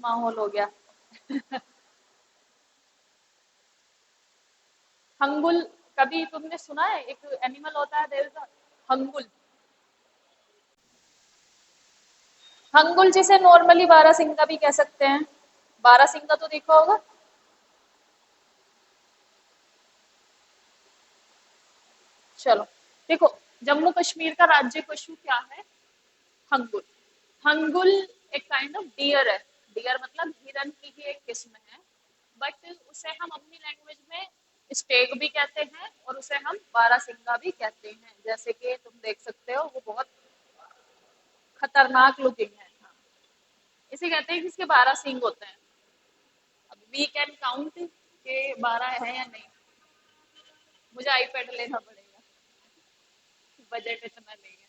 माहौल हो गया। हंगुल, कभी तुमने सुना है? एक एनिमल होता है, देयर इज हंगुल। हंगुल जिसे नॉर्मली बारहसिंगा भी कह सकते हैं। बारहसिंगा तो देखा होगा। चलो, देखो, जम्मू कश्मीर का राज्य पशु क्या है? हंगुल। हंगुल एक काइंड ऑफ डियर है। डियर मतलब हिरन की ही एक किस्म है, बट उसे हम अपनी लैंग्वेज में स्टेग भी कहते हैं और उसे हम बारहसिंगा भी कहते हैं। जैसे कि तुम देख सकते हो, वो बहुत खतरनाक लुकिंग है। हाँ, इसे कहते हैं कि इसके 12 सींग होते हैं। अब वी कैन काउंट के 12 है या नहीं। मुझे आईपैड लेना पड़ेगा, बजट इतना नहीं है।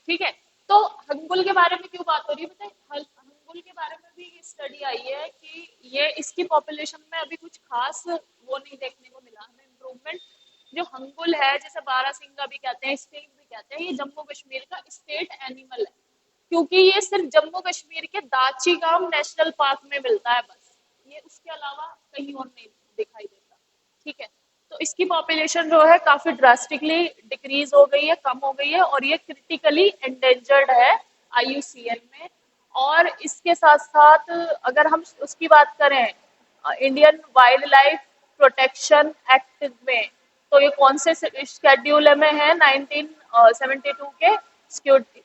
ठीक है, तो हंगुल के बारे में क्यों बात हो रही है पता है? हंगुल के बारे में भी स्टडी आई है कि ये इसकी पॉपुलेशन में अभी कुछ खास वो नहीं देखने को मिला हमें इम्प्रूवमेंट। जो हंगुल है, जैसे बारहसिंगा भी कहते हैं, स्टेट भी कहते हैं, ये जम्मू कश्मीर का स्टेट एनिमल है, क्योंकि ये सिर्फ जम्मू कश्मीर के दाची गांव नेशनल पार्क में मिलता है बस। ये उसके अलावा कहीं और नहीं दिखाई देता। ठीक है, तो इसकी पॉपुलेशन जो है काफी ड्रास्टिकली डिक्रीज हो गई है, कम हो गई है, और ये क्रिटिकली एंडेंजर्ड है आईयूसीएन में। और इसके साथ साथ अगर हम उसकी बात करें Indian wild life protection act में, तो ये कौन से शेड्यूल में है? 1972 के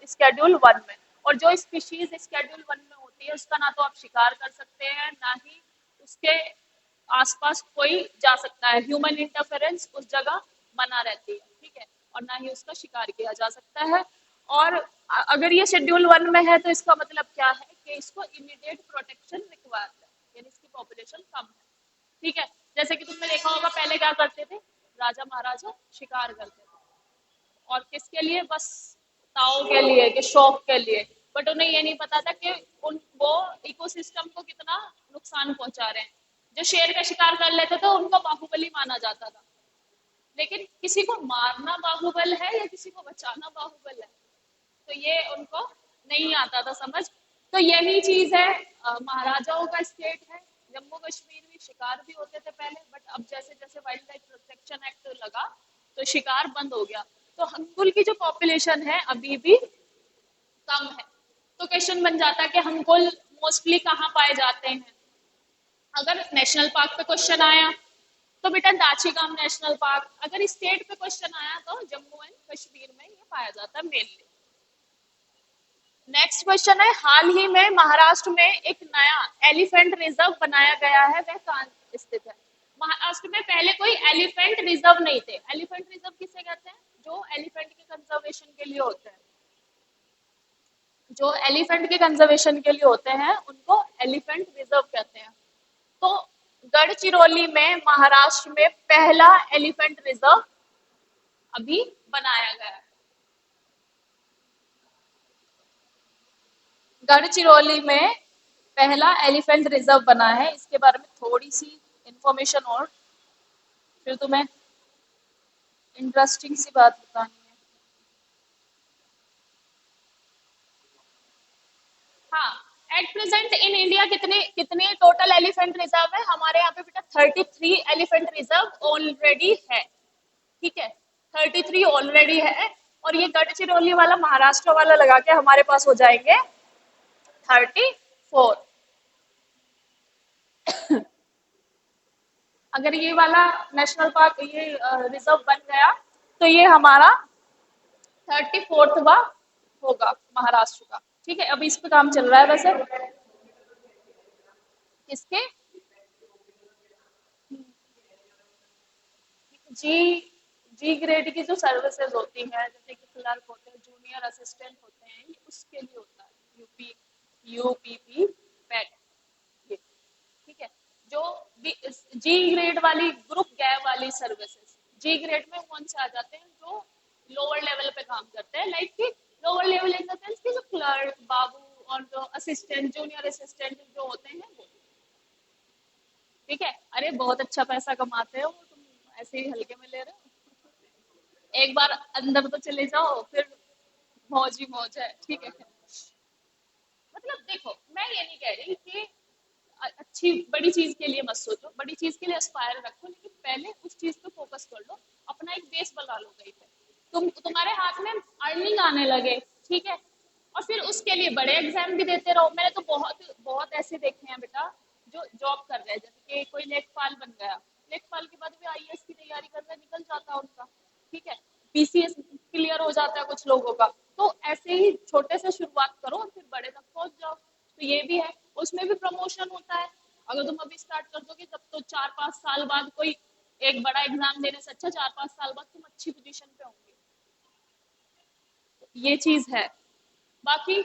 स्केड्यूल 1 में। और जो स्पीशीज स्केड्यूल 1 में होती है, उसका ना तो आप शिकार कर सकते हैं, ना ही उसके आसपास कोई जा सकता है। ह्यूमन इंटरफेरेंस उस जगह बना रहती है, ठीक है, और ना ही उसका शिकार किया जा सकता है। और अगर ये शेड्यूल 1 में है, तो इसका मतलब क्या है कि इसको इमीडिएट प्रोटेक्शन रिक्वायर्ड है, यानी इसकी पॉपुलेशन कम है। ठीक है, जैसे कि तुमने देखा होगा पहले क्या करते थे, राजा महाराजा शिकार करते थे, और किसके लिए? बस ताओ के लिए, कि शौक के लिए। बट उन्हें ये नहीं पता था कि उन वो इकोसिस्टम को कितना नुकसान पहुंचा रहे हैं। जो शेर का शिकार कर लेते थे उनको बाहुबली माना जाता था, लेकिन किसी को मारना बाहुबल है या किसी को बचाना बाहुबल है, तो ये उनको नहीं आता था समझ। तो यही चीज है, महाराजाओं का स्टेट है जम्मू कश्मीर भी। शिकार भी होते थे पहले, बट अब जैसे जैसे वाइल्ड लाइफ प्रोटेक्शन एक्ट लगा, तो शिकार बंद हो गया। तो हंगुल की जो पॉपुलेशन है अभी भी कम है। तो क्वेश्चन बन जाता है कि हंगुल मोस्टली कहाँ पाए जाते हैं? अगर नेशनल पार्क पे क्वेश्चन आया तो बेटा दाचीगाम नेशनल पार्क। अगर स्टेट पे क्वेश्चन आया तो जम्मू एंड कश्मीर में ये पाया जाता है मेनली। नेक्स्ट क्वेश्चन है, हाल ही में महाराष्ट्र में एक नया एलिफेंट रिजर्व बनाया गया है, वह कहाँ स्थित है? महाराष्ट्र में पहले कोई एलिफेंट रिजर्व नहीं थे। एलिफेंट रिजर्व किसे कहते हैं? जो एलिफेंट के कंजर्वेशन के लिए होते हैं। जो एलिफेंट के कंजर्वेशन के लिए होते हैं उनको एलिफेंट रिजर्व कहते हैं। तो गढ़चिरौली में महाराष्ट्र में पहला एलिफेंट रिजर्व अभी बनाया गया है। गढ़चिरौली में पहला एलिफेंट रिजर्व बना है। इसके बारे में थोड़ी सी इंफॉर्मेशन और फिर तुम्हें इंटरेस्टिंग सी बात बतानी है। हाँ, एट प्रेजेंट इन इंडिया कितने कितने टोटल एलिफेंट रिजर्व है? हमारे यहाँ पे बेटा 33 एलिफेंट रिजर्व ऑलरेडी है। ठीक है, 33 ऑलरेडी है। और ये गढ़चिरौली वाला महाराष्ट्र वाला लगा के हमारे पास हो जाएंगे 34। अगर ये वाला नेशनल पार्क, ये रिजर्व बन गया, तो ये हमारा 34वां होगा महाराष्ट्र का। ठीक है, अभी इस पे काम चल रहा है वैसे। इसके जी जी ग्रेड की जो सर्विसेज होती हैं, जैसे कि क्लर्क होते हैं, जूनियर असिस्टेंट होते हैं, ये उसके लिए होता है यूपी यूपीपी पैट। ये ठीक है, जो जी ग्रेड वाली ग्रुप गैप वाली सर्विसेज, जी ग्रेड में कौन से आ जाते हैं? जो लोअर लेवल पे काम करते हैं, लाइक कि lower level in the sense कि जो क्लर्क बाबू और जो असिस्टेंट जूनियर असिस्टेंट जो होते हैं वो। ठीक है, अरे बहुत अच्छा पैसा कमाते हो तुम, ऐसे ही हल्के में ले रहे हो? एक बार अंदर तो चले जाओ, फिर मौज ही मौज है। ठीक है, मतलब देखो, मैं ये नहीं कह रही कि अच्छी बड़ी चीज के लिए मत सोचो, बड़ी चीज के लिए एस्पायर रखो, लेकिन पहले उस चीज पे फोकस कर लो, अपना एक बेस बना लो कहीं पे, तुम्हारे हाथ में अर्निंग आने लगे, ठीक है, और फिर उसके लिए बड़े एग्जाम भी देते रहो। मैंने तो बहुत बहुत ऐसे देखे हैं बेटा जो जॉब कर रहे हैं, जैसे कि कोई लेखपाल बन गया, लेखपाल के बाद भी आईएएस की तैयारी कर रहा है, निकल जाता है उनका, ठीक है, पीसीएस क्लियर हो जाता है कुछ लोगों का। तो ऐसे ही छोटे से शुरुआत करो और फिर बड़े तक पहुंच जाओ। तो ये भी है, उसमें भी प्रमोशन होता है। अगर तुम अभी स्टार्ट कर दोगे तब तो 4-5 साल बाद कोई एक बड़ा एग्जाम देने से अच्छा 4-5 साल बाद तुम अच्छी पोजीशन पे होंगे। ये चीज है। बाकी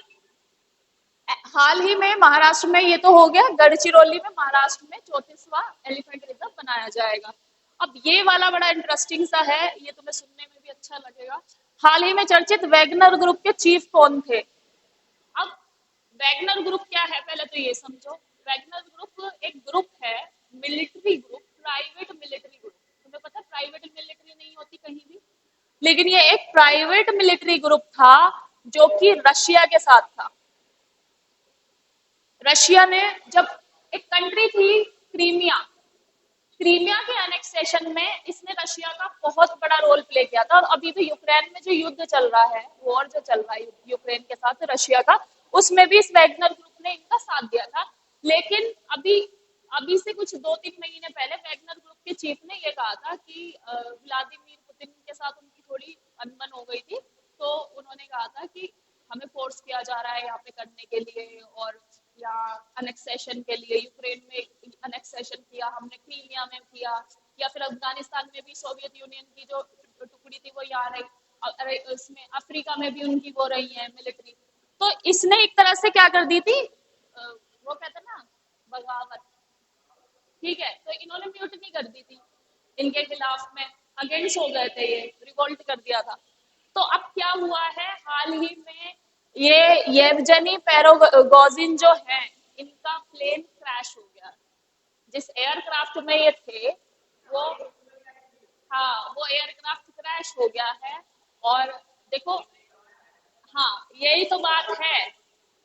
हाल ही में महाराष्ट्र में ये तो हो गया, गढ़चिरौली में महाराष्ट्र में 34वां एलिफेंट रिजर्व बनाया जाएगा। अब ये वाला बड़ा इंटरेस्टिंग सा है, ये तुम्हें सुनने में भी अच्छा लगेगा। हाल ही में चर्चित वैगनर ग्रुप के चीफ कौन थे? अब वैगनर ग्रुप क्या है पहले तो ये समझो। वैगनर ग्रुप एक ग्रुप है, military group, private military group. तुम्हें पता है प्राइवेट मिलिट्री नहीं होती कहीं भी, लेकिन ये एक प्राइवेट मिलिट्री ग्रुप था जो कि रशिया के साथ था। रशिया ने जब एक कंट्री थी क्रीमिया, क्रीमिया के एनेक्सेशन में इसने रशिया का बहुत बड़ा रोल प्ले किया था। और अभी भी यूक्रेन में जो युद्ध चल रहा है, वॉर जो चल रहा है यूक्रेन के साथ रशिया का, उसमें भी इस वैगनर ग्रुप ने इनका साथ दिया था। लेकिन अभी अभी से कुछ 2-3 महीने पहले वैगनर ग्रुप के चीफ ने ये कहा था कि व्लादिमीर पुतिन के साथ उनकी थोड़ी अनबन हो गई थी, तो उन्होंने कहा था कि हमें फोर्स किया जा रहा है यहाँ पे करने के लिए, और या अनेक्सेशन के लिए, यूक्रेन में अनेक्सेशन किया हमने, क्रीमिया में किया, या फिर अफगानिस्तान में भी सोवियत यूनियन की जो टुकड़ी थी वो यहाँ रही, अरे उसमें अफ्रीका में भी उनकी वो रही है मिलिट्री। तो इसने एक तरह से क्या कर दी थी, वो कहते हैं ना, बगावत, ठीक है, तो इन्होंने म्यूटनी कर दी थी इनके खिलाफ में, अगेंस्ट हो गए थे, ये रिवोल्ट कर दिया था। तो अब क्या हुआ है हाल ही में, ये येवजनी पेरोगोजिन जो है, इनका प्लेन क्रैश हो गया। जिस एयरक्राफ्ट में ये थे वो, हाँ वो एयरक्राफ्ट क्रैश हो गया है। और देखो, हाँ यही तो बात है।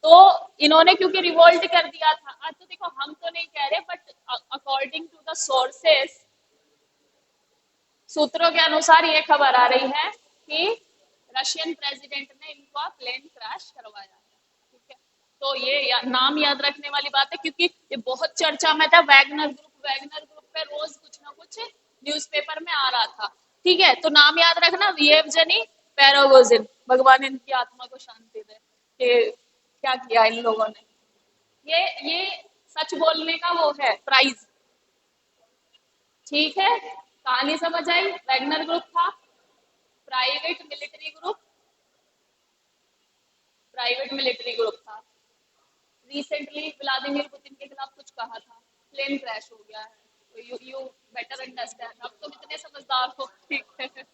तो इन्होंने क्योंकि रिवोल्ट कर दिया था, आज तो देखो हम तो नहीं कह रहे, but according to the sources, सूत्रों के अनुसार ये खबर आ रही है कि रशियन प्रेसिडेंट ने इनका प्लेन क्रैश करवाया है, ठीक है। तो ये नाम याद रखने वाली बात है, क्योंकि ये बहुत चर्चा में था वैगनर ग्रुप, वैगनर ग्रुप पे रोज कुछ ना कुछ न्यूज़पेपर में आ रहा था, ठीक है। तो नाम याद रखना, येवजनी पेरोगोजिन, भगवान इनकी आत्मा को शांति दे, कि क्या किया इन लोगों ने। ये सच बोलने का वो है प्राइज, ठीक है। कहानी समझ आई? वैगनर ग्रुप था private military group, private military group था। रिसेंटली व्लादिमीर पुतिन के खिलाफ कुछ कहा था, प्लेन क्रैश हो गया है, तो यू बेटर अंडरस्टैंड, अब तुम इतने समझदार हो, ठीक है।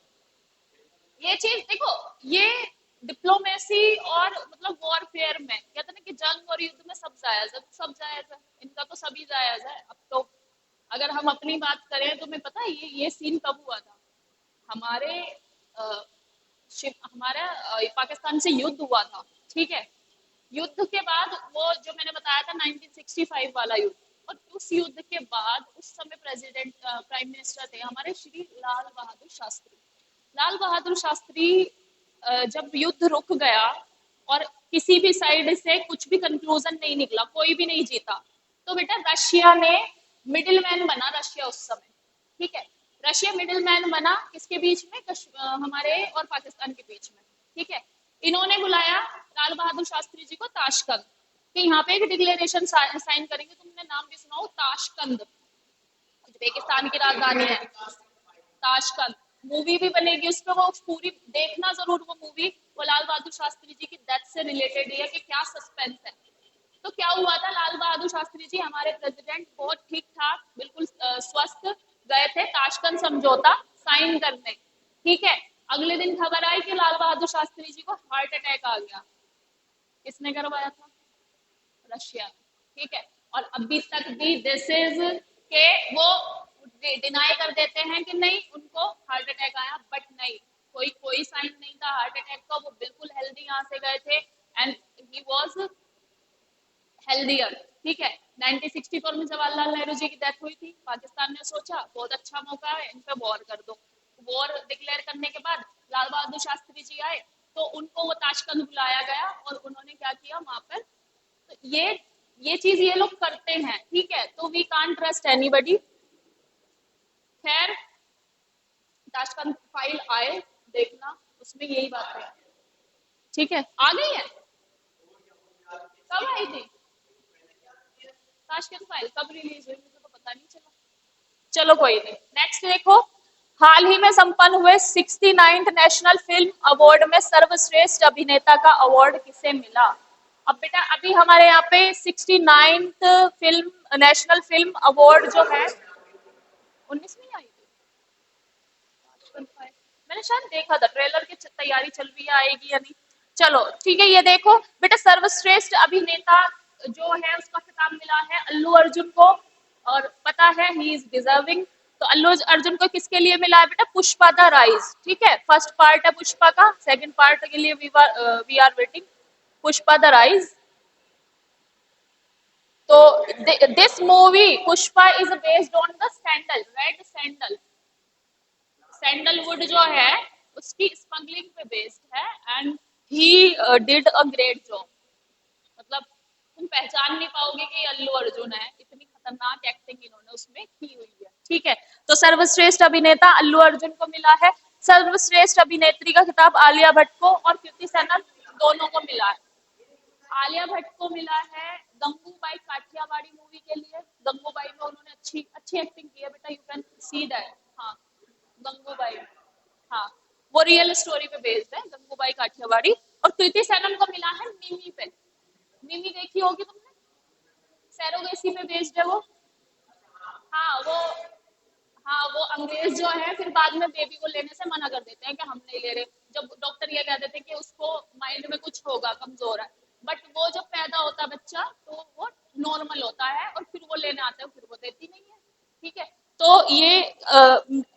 ये चीज देखो, ये डिप्लोमेसी और मतलब वॉरफेयर में कहते हैं ना कि जंग और युद्ध में सब जायज है, सब जायज है, इनका तो सभी जायज है। अब तो अगर हम अपनी बात करें तो मैं पता है ये सीन कब हुआ था, हमारे हमारा पाकिस्तान से युद्ध हुआ था, ठीक है। युद्ध के बाद वो जो मैंने बताया था 1965 वाला युद्ध, और उस युद्ध के बाद उस समय प्रेसिडेंट प्राइम मिनिस्टर थे हमारे श्री लाल बहादुर शास्त्री। लाल बहादुर शास्त्री जब युद्ध रुक गया और किसी भी साइड से कुछ भी कंक्लूजन नहीं निकला, कोई भी नहीं जीता, तो बेटा रशिया ने मिडिल मैन बना, रशिया उस समय, ठीक है। रशिया मिडिल मैन बना किसके बीच में, हमारे और पाकिस्तान के बीच में, ठीक है। इन्होंने बुलाया लाल बहादुर शास्त्री जी को ताशकंद, कि यहाँ पे एक डिक्लेरेशन साइन करेंगे, तुमने नाम भी सुना हो ताशकंद, उज्बेकिस्तान की राजधानी है ताशकंद। मूवी भी बनेगी उस पर, वो पूरी देखना जरूर वो मूवी, वो लाल बहादुर शास्त्री जी की डेथ से रिलेटेड है कि क्या सस्पेंस है। तो क्या हुआ था, लाल बहादुर शास्त्री जी हमारे प्रेसिडेंट बहुत ठीक ठाक बिल्कुल स्वस्थ गए थे ताशकंद समझौता साइन करने, ठीक है। अगले दिन खबर आई कि लाल बहादुर शास्त्री जी को हार्ट अटैक आ गया। किसने करवाया था? रशिया, ठीक है। और अभी तक भी दिस इज के वो डिनाई कर देते हैं कि नहीं उनको हार्ट अटैक आया, बट नहीं, कोई कोई साइन नहीं था हार्ट अटैक का, वो बिल्कुल हेल्दी यहाँ से गए थे, एंड ही वाज हेल्दियर, ठीक है। 1964 में जवाहरलाल नेहरू जी की डेथ हुई थी। पाकिस्तान ने सोचा बहुत अच्छा मौका है, इन पे वॉर कर दो। वॉर डिक्लेयर करने के बाद लाल बहादुर शास्त्री जी आए, तो उनको वो ताशकंद बुलाया गया और उन्होंने क्या किया वहां पर। तो ये चीज ये लोग करते हैं, ठीक है, तो वी कांट ट्रस्ट एनीबडी। खैर, ताशकंद फाइल आए, देखना उसमें यही बात है, ठीक है, आ गई है। कब आई थी ताशकंद फाइल, कब रिलीज हुई, मुझे तो पता नहीं चला। चलो कोई नहीं, नेक्स्ट देखो। हाल ही में संपन्न हुए 69th नेशनल फिल्म अवार्ड में सर्वश्रेष्ठ अभिनेता का अवार्ड किसे मिला? अब बेटा अभी हमारे यहाँ पे 69th film national film award जो है 19 में ही आई थी। मैंने शायद देखा था ट्रेलर की तैयारी चल रही है, आएगी या नहीं। चलो ठीक है, ये देखो बेटा, सर्वश्रेष्ठ अभिनेता जो है उसका खिताब मिला है अल्लू अर्जुन को, और पता है ही इज डिजर्विंग। तो अल्लू अर्जुन को किसके लिए मिला है बेटा? पुष्पा द राइज, ठीक है, फर्स्ट पार्ट है पुष्पा का, सेकंड पार्ट के लिए we are waiting. Pushpa the rise. तो this movie Pushpa is based on the sandal, red sandal. Sandalwood जो है उसकी स्मगलिंग पे बेस्ड है, and he did a great job. मतलब तुम पहचान नहीं पाओगे कि अल्लू अर्जुन है, इतनी खतरनाक एक्टिंग इन्होंने उसमें की हुई है, ठीक है। तो सर्वश्रेष्ठ अभिनेता अल्लू अर्जुन को मिला है। सर्वश्रेष्ठ अभिनेत्री का खिताब आलिया भट्ट को और कृति सेनन दोनों को मिला है। आलिया भट्ट को मिला है गंगूबाई काठियावाड़ी मूवी के लिए। गंगूबाई में उन्होंने अच्छी अच्छी एक्टिंग की है बेटा, यू कैन सी दैट। हाँ, गंगूबाई, हाँ, वो रियल स्टोरी पे बेस्ड है, गंगूबाई काठियावाड़ी। और कृति सेनन को मिला है मिमी पे। मिमी देखी होगी तुमने, सैरोगेसी पे बेस्ड है वो। हाँ वो, हाँ वो अंग्रेज जो है फिर बाद में बेबी को लेने से मना कर देते हैं कि हम नहीं ले रहे, जब डॉक्टर ये कह देते हैं कि उसको माइंड में कुछ होगा, कमजोर है। बट वो जब पैदा होता है बच्चा तो वो नॉर्मल होता है, और फिर वो लेने आते हैं, फिर वो देती नहीं है, ठीक है। तो ये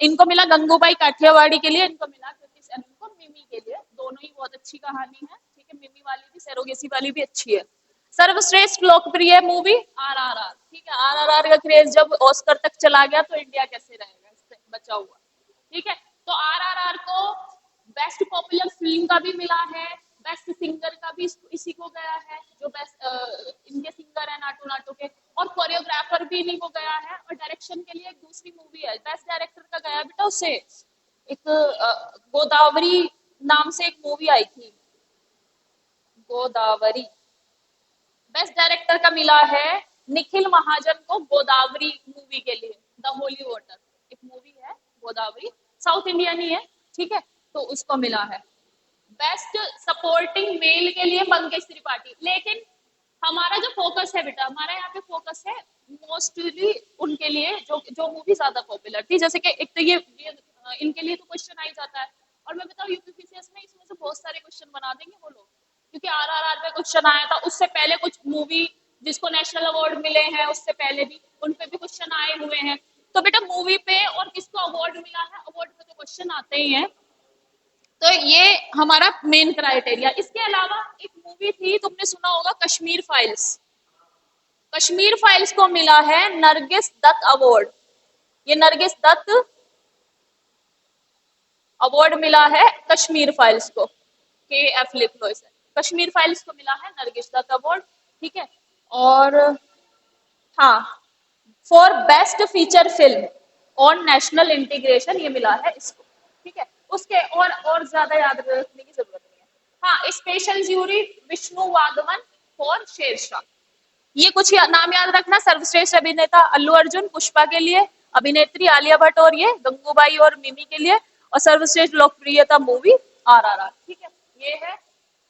इनको मिला गंगूबाई काठियावाड़ी के लिए, इनको मिला कृति सेनन को मिमी के लिए। दोनों ही बहुत अच्छी कहानी है, ठीक है, मिमी वाली भी सैरोगेसी वाली भी अच्छी है। सर्वश्रेष्ठ लोकप्रिय मूवी आरआरआर, ठीक है। आरआरआर का क्रेज जब ऑस्कर तक चला गया तो इंडिया कैसे रहेगा इससे बचा हुआ, ठीक है। तो आरआरआर को बेस्ट पॉपुलर फिल्म का भी मिला है, बेस्ट सिंगर का भी इसी को गया है, जो बेस्ट इनके सिंगर है नाटू नाटू के, और कोरियोग्राफर भी इन्हीं को गया है। और डायरेक्शन के लिए एक दूसरी मूवी है, बेस्ट डायरेक्टर का गया बेटा उसे, एक गोदावरी नाम से एक मूवी आई थी, गोदावरी। बेस्ट डायरेक्टर का मिला है निखिल महाजन को गोदावरी मूवी के लिए, द होली वाटर एक मूवी है गोदावरी, साउथ इंडियन ही है, ठीक है, तो उसको मिला है। बेस्ट सपोर्टिंग मेल के लिए पंकज त्रिपाठी। लेकिन हमारा जो फोकस है बेटा, हमारा यहाँ पे फोकस है मोस्टली उनके लिए जो जो मूवी ज्यादा पॉपुलर थी। जैसे कि एक तो ये इनके लिए तो क्वेश्चन आ ही जाता है, और मैं बताऊँ यूपीपीसीएस में इसमें से बहुत सारे क्वेश्चन बना देंगे वो लोग, क्योंकि आरआरआर में क्वेश्चन आया था, उससे पहले कुछ मूवी जिसको नेशनल अवार्ड मिले हैं उससे पहले भी उन पे भी क्वेश्चन आए हुए हैं। तो बेटा मूवी पे और किसको अवार्ड मिला है, अवार्ड पे तो क्वेश्चन आते ही हैं। तो ये हमारा मेन क्राइटेरिया। इसके अलावा एक मूवी थी, तुमने सुना होगा, कश्मीर फाइल्स। कश्मीर फाइल्स को मिला है नरगिस दत्त अवार्ड। ये नरगिस दत्त अवार्ड मिला है कश्मीर फाइल्स को, के एफ लिख लो इसे, कश्मीर फाइल्स को मिला है नरगिस दत्त अवार्ड, ठीक है। और हाँ, for best feature film on national integration ये मिला है इसको, ठीक है। उसके और ज्यादा याद रखने की जरूरत नहीं है। हाँ, special jury Vishnu Vardhan for Shershaah. ये कुछ नाम याद रखना। सर्वश्रेष्ठ अभिनेता अल्लू अर्जुन पुष्पा के लिए, अभिनेत्री आलिया भट्ट और ये गंगूबाई और मिमी के लिए, और सर्वश्रेष्ठ लोकप्रियता मूवी आरआरआर, ठीक है, ये है।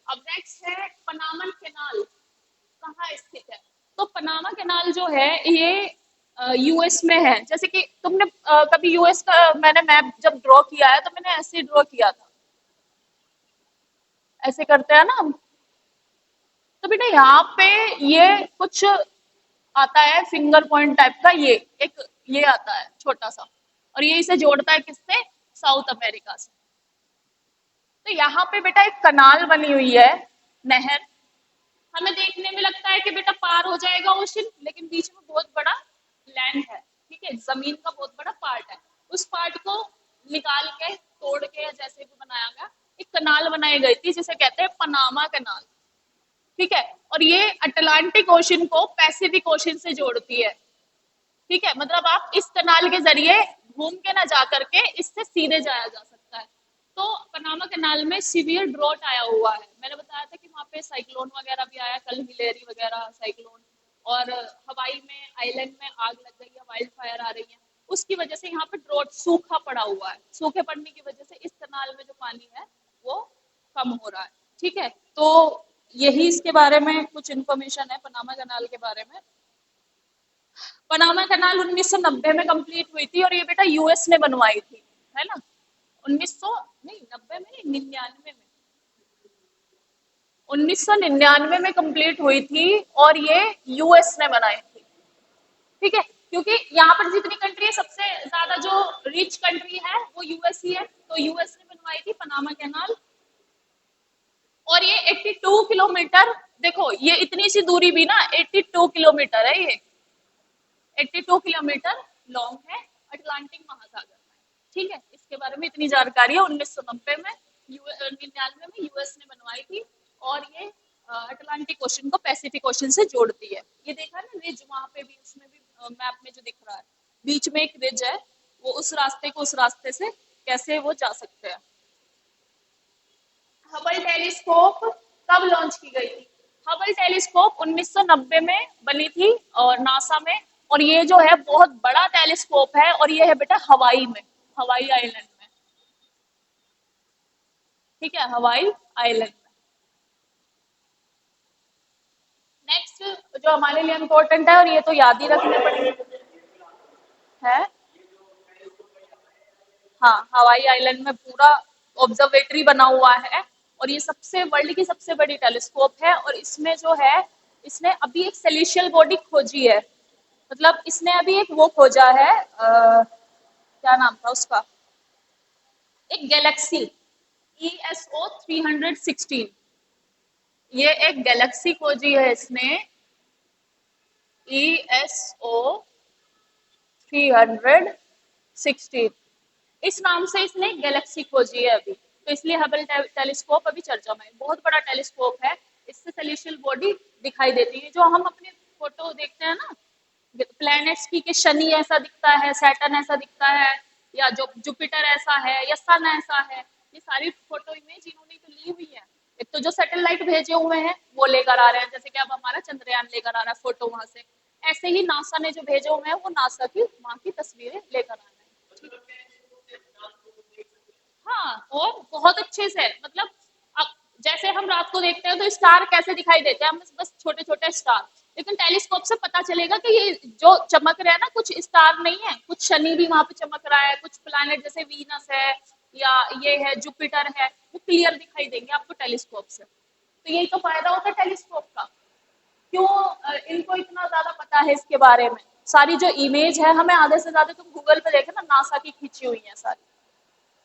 अब नेक्स्ट है पनामन कैनाल कहाँ स्थित है। तो पनामा कैनाल जो है ये यूएस में है। जैसे कि तुमने कभी यूएस का, मैंने मैप जब ड्रॉ किया है तो मैंने ऐसे ड्रॉ किया था, ऐसे करते हैं ना हम। तो बेटा यहाँ पे ये कुछ आता है फिंगर पॉइंट टाइप का, ये एक ये आता है छोटा सा, और ये इसे जोड़ता है किससे, साउथ अमेरिका से। तो यहाँ पे बेटा एक कनाल बनी हुई है, नहर। हमें देखने में लगता है कि बेटा पार हो जाएगा ओशन, लेकिन बीच में बहुत बड़ा लैंड है, ठीक है, जमीन का बहुत बड़ा पार्ट है। उस पार्ट को निकाल के, तोड़ के, या जैसे भी बनाया गया, एक कनाल बनाई गई थी जिसे कहते हैं पनामा कनाल, ठीक है। और ये अटलांटिक ओशन को पैसिफिक ओशन से जोड़ती है, ठीक है। मतलब आप इस कनाल के जरिए घूम के ना जा करके इससे सीधे जाया जा सकता है। तो पनामा कनाल में सीवियर ड्रॉट आया हुआ है। मैंने बताया था कि वहां पे साइक्लोन वगैरह भी आया, कल हिलेरी वगैरह साइक्लोन, और हवाई में आइलैंड में आग लग गई है, वाइल्ड फायर आ रही है, उसकी वजह से यहाँ पे ड्रॉट, सूखा पड़ा हुआ है। सूखे पड़ने की वजह से इस कनाल में जो पानी है वो कम हो रहा है, ठीक है। तो यही इसके बारे में कुछ इन्फॉर्मेशन है पनामा कनाल के बारे में। पनामा कनाल 1990 में कंप्लीट हुई थी, और ये बेटा यूएस ने बनवाई थी, है ना। 1900 नहीं, 90 में नहीं, 99 में, 1999 में कंप्लीट हुई थी, और ये यूएस ने बनाई थी, ठीक है। क्योंकि यहाँ पर जितनी कंट्री है, सबसे ज्यादा जो रिच कंट्री है वो यूएस ही है, तो यूएस ने बनवाई थी पनामा कैनाल। और ये 82 किलोमीटर, देखो ये इतनी सी दूरी भी ना 82 किलोमीटर है, ये 82 किलोमीटर लॉन्ग है, अटलांटिक महासागर में, ठीक है। इसके बारे में इतनी जानकारी है। 1990 में, 99 में यूएस ने बनवाई थी, और ये अटलांटिक ओशन को पैसिफिक ओशन से जोड़ती है। ये देखा ना रिज वहां पे भी, उसमें भी मैप में जो दिख रहा है, बीच में एक रिज है, वो उस रास्ते को उस रास्ते से कैसे वो जा सकते हैं। हबल टेलीस्कोप कब लॉन्च की गई थी? हबल टेलीस्कोप 1990 में बनी थी, और नासा में। और ये जो है बहुत बड़ा टेलीस्कोप है, और ये है बेटा हवाई में, हवाई आइलैंड में, ठीक है, हवाई आइलैंड में। नेक्स्ट जो हमारे लिए इम्पोर्टेंट है, और ये तो याद ही रखने पड़ेंगे, है, हाँ, हवाई आइलैंड में पूरा ऑब्जर्वेटरी बना हुआ है, और ये सबसे, वर्ल्ड की सबसे बड़ी टेलीस्कोप है। और इसमें जो है, इसने अभी एक सेलेशियल बॉडी खोजी है, मतलब इसने अभी एक वो खोजा है, क्या नाम था उसका, एक गैलेक्सी ESO 316, ये एक गैलेक्सी खोजी है इसने, ESO 316, इस नाम से इसने गैलेक्सी खोजी है अभी। तो इसलिए हबल टेलीस्कोप अभी चर्चा में है, बहुत बड़ा टेलीस्कोप है, इससे सेलेशियल बॉडी दिखाई देती है। जो हम अपने फोटो देखते हैं ना प्लैनेट्स की, कि शनि ऐसा दिखता है, सैटर्न ऐसा दिखता है, या जो जुपिटर ऐसा है, या सन ऐसा है, ये सारी फोटो इमेज इन्होंने तो ली हुई है। एक तो जो सैटेलाइट भेजे हुए हैं वो लेकर आ रहे हैं, जैसे कि अब हमारा चंद्रयान लेकर आ रहा है फोटो वहां से, ऐसे ही नासा ने जो भेजे हुए हैं वो नासा की वहां की तस्वीरें लेकर आ रहे हैं। हाँ, और बहुत अच्छे से, मतलब अब जैसे हम रात को देखते हैं तो स्टार कैसे दिखाई देते हैं, हम बस छोटे छोटे स्टार, लेकिन टेलीस्कोप से पता चलेगा कि ये जो चमक रहा है ना, कुछ स्टार नहीं है, कुछ शनि भी वहां पे चमक रहा है, कुछ प्लैनेट जैसे वीनस है, या ये है जुपिटर है, वो क्लियर दिखाई देंगे आपको टेलीस्कोप से। तो यही तो फायदा होता है टेलीस्कोप का। क्यों इनको इतना ज्यादा पता है इसके बारे में, सारी जो इमेज है हमें आधे से ज्यादा, तुम गूगल पे देखे ना, नासा की खींची हुई है सारी,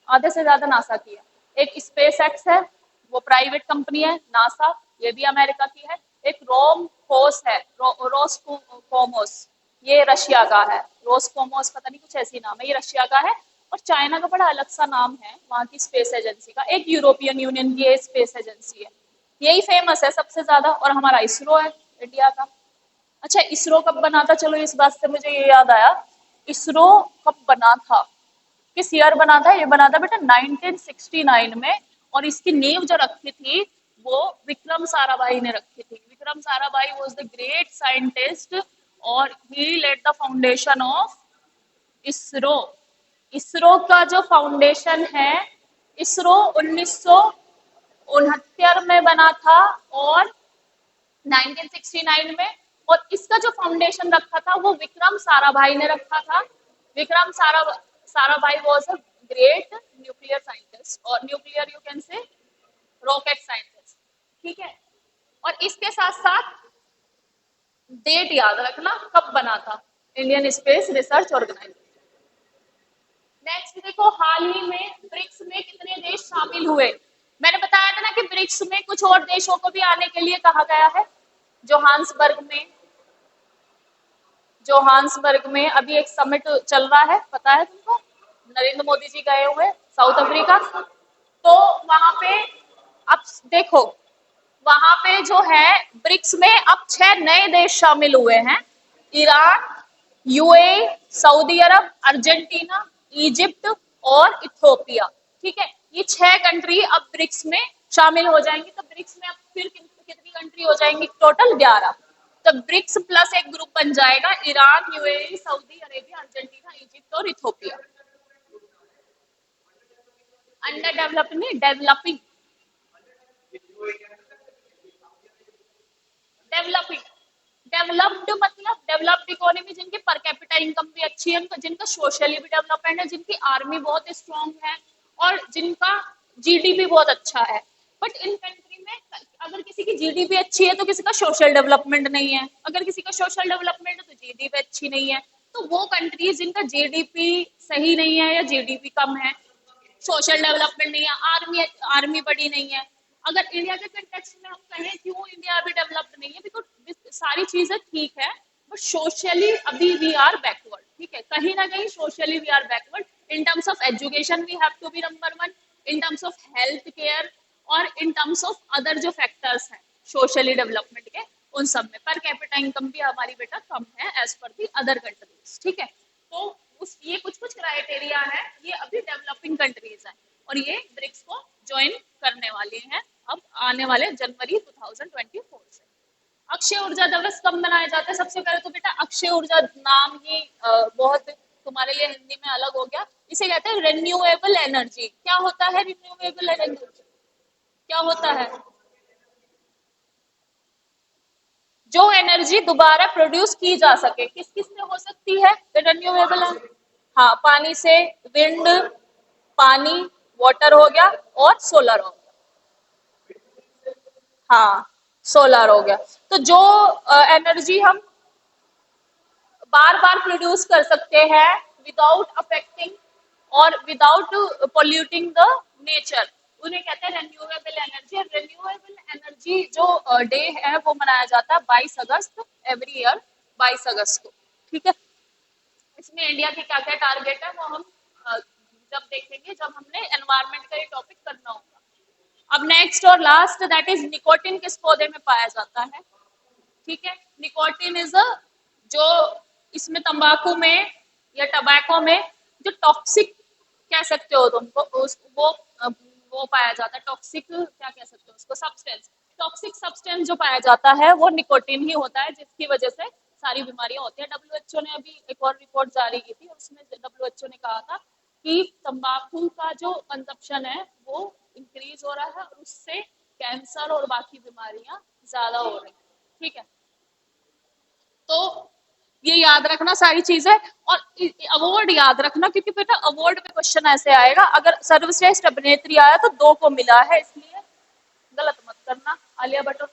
आधे से ज्यादा नासा की है। एक स्पेस एक्स है, वो प्राइवेट कंपनी है, नासा ये भी अमेरिका की है। एक रोम फोस है, रोस्कोमोस, ये रशिया का है, रोस्कोमोस पता नहीं कुछ ऐसी नाम है, ये रशिया का है। और चाइना का बड़ा अलग सा नाम है वहां की स्पेस एजेंसी का, एक यूरोपियन यूनियन की स्पेस एजेंसी है, यही फेमस है सबसे ज्यादा। और हमारा इसरो है इंडिया का। अच्छा, इसरो कब बना था, चलो इस बात से मुझे ये याद आया, इसरो कब बना था, किस ईयर बना था, ये बना था बेटा 1969 में। और इसकी नींव जो रखी थी वो विक्रम साराभाई ने रखी थी। Vikram Sarabhai was the great scientist, और he led the foundation of ISRO. ISRO का जो फाउंडेशन है, इसरो 1969 में बना था, और 1969 में। और इसका जो फाउंडेशन रखा था वो विक्रम साराभाई ने रखा था। Vikram Sarabhai was a great nuclear scientist, और nuclear you can say rocket scientist, ठीक है। और इसके साथ साथ डेट याद रखना कब बना था, Indian space research organisation. Next देखो, हाल ही में ब्रिक्स में कितने देश शामिल हुए। मैंने बताया था ना कि ब्रिक्स में कुछ और देशों को भी आने के लिए कहा गया है, जोहान्सबर्ग में जोहान्सबर्ग में अभी एक समिट चल रहा है, पता है तुमको? नरेंद्र मोदी जी गए हुए साउथ अफ्रीका। तो वहां पे अब देखो, वहां पे जो है ब्रिक्स में अब 6 नए देश शामिल हुए हैं। ईरान, यूएई, सऊदी अरब, अर्जेंटीना, इजिप्ट और इथोपिया। ठीक है, ये 6 कंट्री अब ब्रिक्स में शामिल हो जाएंगी। तो ब्रिक्स में अब फिर कितनी कंट्री हो जाएंगी? टोटल 11। तो ब्रिक्स प्लस एक ग्रुप बन जाएगा, Iran, UAE, Saudi Arabia, Argentina, Egypt और इथोपिया। अंडर डेवलप नहीं, डेवलपिंग। डेवलपिंग, डेवलप्ड मतलब डेवलप्ड इकोनॉमी, जिनकी पर कैपिटा इनकम भी अच्छी है, जिनका सोशली भी डेवलपमेंट है, जिनकी आर्मी बहुत स्ट्रांग है और जिनका जीडीपी बहुत अच्छा है। बट इन कंट्री में अगर किसी की जीडीपी अच्छी है तो किसी का सोशल डेवलपमेंट नहीं है, अगर किसी का सोशल डेवलपमेंट है तो जीडीपी अच्छी नहीं है। तो वो कंट्रीज जिनका जीडीपी सही नहीं है या जीडीपी कम है, सोशल डेवलपमेंट नहीं है, आर्मी आर्मी बड़ी नहीं है। अगर इंडिया के कंटेक्स्ट में हम कहें क्यों इंडिया अभी डेवलप्ड नहीं है, बिकॉज सारी चीजें ठीक है बट सोशली अभी वी आर बैकवर्ड। ठीक है, कहीं ना कहीं socially we are backward. In terms of education we have to be number one, in terms of health care और इन टर्म्स ऑफ अदर जो फैक्टर्स हैं सोशली डेवलपमेंट के, उन सब में पर कैपिटा इनकम भी हमारी बेटा कम है as per the other countries. ठीक है, तो उस ये कुछ कुछ क्राइटेरिया है, ये अभी डेवलपिंग कंट्रीज हैं और ये ब्रिक्स को ज्वाइन करने वाली हैं अब आने वाले जनवरी 2024 से। अक्षय ऊर्जा दिवस कब मनाया जाता है? सबसे पहले तो बेटा अक्षय ऊर्जा नाम ही बहुत तुम्हारे लिए हिंदी में अलग हो गया। इसे कहते हैं रिन्यूएबल एनर्जी। क्या होता है रिन्यूएबल एनर्जी? क्या होता है? जो एनर्जी दोबारा प्रोड्यूस की जा सके। किस किस से हो सकती है रिन्यूएबल? हाँ, पानी से, विंड, पानी, वाटर हो गया और सोलर हो गया। हाँ, सोलर हो गया। तो जो एनर्जी हम बार बार प्रोड्यूस कर सकते हैं विदाउट अफेक्टिंग और विदाउट पोल्यूटिंग द नेचर, उन्हें कहते हैं रिन्यूएबल एनर्जी। रिन्यूएबल एनर्जी जो डे है वो मनाया जाता है 22 अगस्त एवरी ईयर, 22 अगस्त को। ठीक है, इसमें इंडिया के क्या क्या टारगेट है वो हम जब देखेंगे, जब हमने एनवायरमेंट का ये टॉपिक करना होगा। अब नेक्स्ट और लास्ट, दैट इज निकोटिन किस पौधे में पाया जाता है? ठीक है, निकोटिन इज जो इसमें तंबाकू में या टबैको में जो टॉक्सिक कह सकते हो तुमको, वो पाया जाता है। टॉक्सिक क्या कह सकते हो उसको? सब्सटेंस। टॉक्सिक सब्सटेंस जो पाया जाता है वो निकोटिन ही होता है, जिसकी वजह से सारी बीमारियां होती है। डब्ल्यूएचओ ने अभी एक और रिपोर्ट जारी की थी, उसमें डब्ल्यूएचओ ने कहा था कि तंबाकू का जो कंजप्शन है वो इंक्रीज हो रहा है और उससे कैंसर और बाकी बीमारियां ज्यादा हो रही है। ठीक है, तो ये याद रखना सारी चीजें। और अवार्ड याद रखना, क्योंकि बेटा अवार्ड में क्वेश्चन ऐसे आएगा, अगर सर्वश्रेष्ठ अभिनेत्री आया तो 2 को मिला है, इसलिए गलत मत करना। आलिया भट्ट और